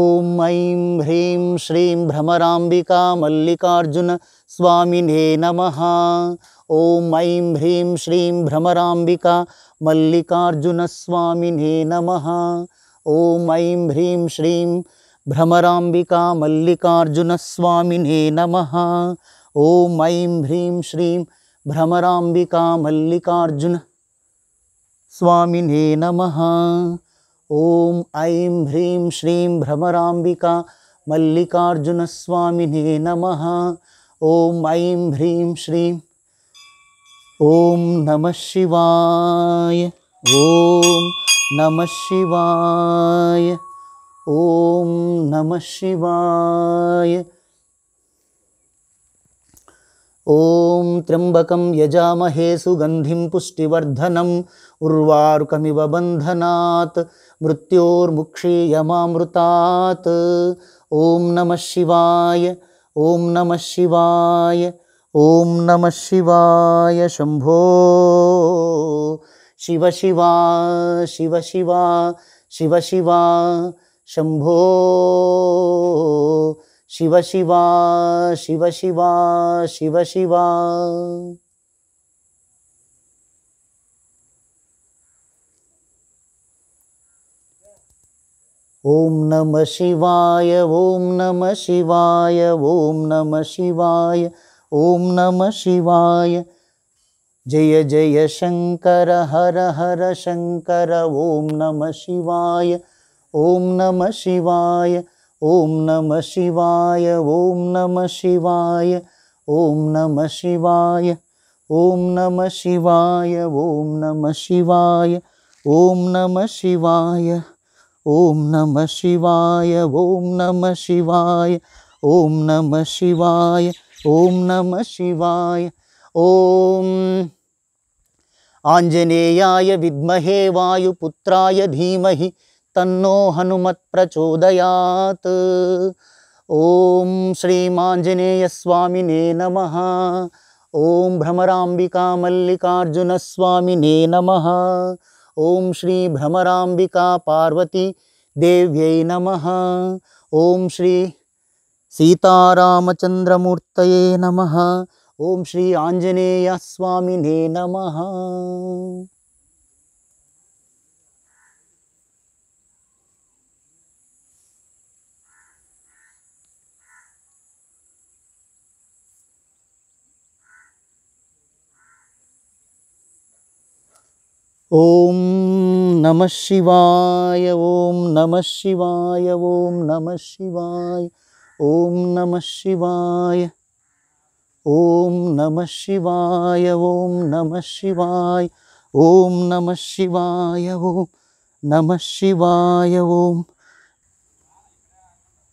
ॐ ऐं ह्रीं श्रीं भ्रमराम्बिका मल्लिकार्जुन स्वामिने नमः। ॐ ऐं ह्रीं श्रीं भ्रमराम्बिका मल्लिकार्जुन स्वामिने नमः। ॐ ऐं ह्रीं श्रीं भ्रमराम्बिका मल्लिकार्जुन स्वामिने नमः। ॐ ऐं ह्रीं श्रीं भ्रमराम्बिका मल्लिकार्जुन स्वामिने नमः। ॐ ऐं ह्रीं श्रीं भ्रमराम्बिका मल्लिकार्जुन स्वामिने नमः। ॐ ऐं ह्रीं श्रीं ॐ नमः शिवाय। ॐ नमः शिवाय। ॐ नमः शिवाय। ॐ त्र्यम्बकं यजामहे सुगन्धिं पुष्टिवर्धनम् उर्वारुकमिव बन्धनात् मृत्योर्मुक्षीयमामृतात्। ॐ नमः शिवाय। ॐ नमः शिवाय। ॐ नमः शिवाय। शम्भो शिव शिवा शिव शिवा शिव शिवा शम्भो शिव शिवा शिव शिवा शिव शिवा। ॐ नमः शिवाय। ॐ नमः शिवाय। ॐ नमः शिवाय। ॐ नमः शिवाय। जय जय शंकर हर हर शंकर। ॐ नमः शिवाय। ॐ नमः शिवाय। ॐ नमः शिवाय। ॐ नमः शिवाय। ॐ नमः शिवाय। ॐ नमः शिवाय। ॐ नमः शिवाय। ॐ नमः शिवाय। ॐ नमः शिवाय। ॐ नमः शिवाय। ॐ नमः शिवाय। ॐ नमः शिवाय। ॐ आञ्जनेयाय विद्महे वायुपुत्राय धीमहि तन्नो हनुमत् प्रचोदयात्। ॐ श्रीमाञ्जनेयस्वामिने नमः। ॐ भ्रमराम्बिका मल्लिकार्जुन स्वामिने नमः। ॐ श्री भ्रमराम्बिका पार्वती देव्यै नमः। ॐ श्री सीतारामचन्द्रमूर्तये नमः। ॐ श्री आञ्जनेय स्वामिने नमः। ॐ नमः शिवाय। ॐ नमः शिवाय। ॐ नमः शिवाय। ॐ नमः शिवाय। ॐ नमः शिवाय। ॐ नमः शिवाय। ॐ नमः शिवाय। ॐ नमः शिवाय। ॐ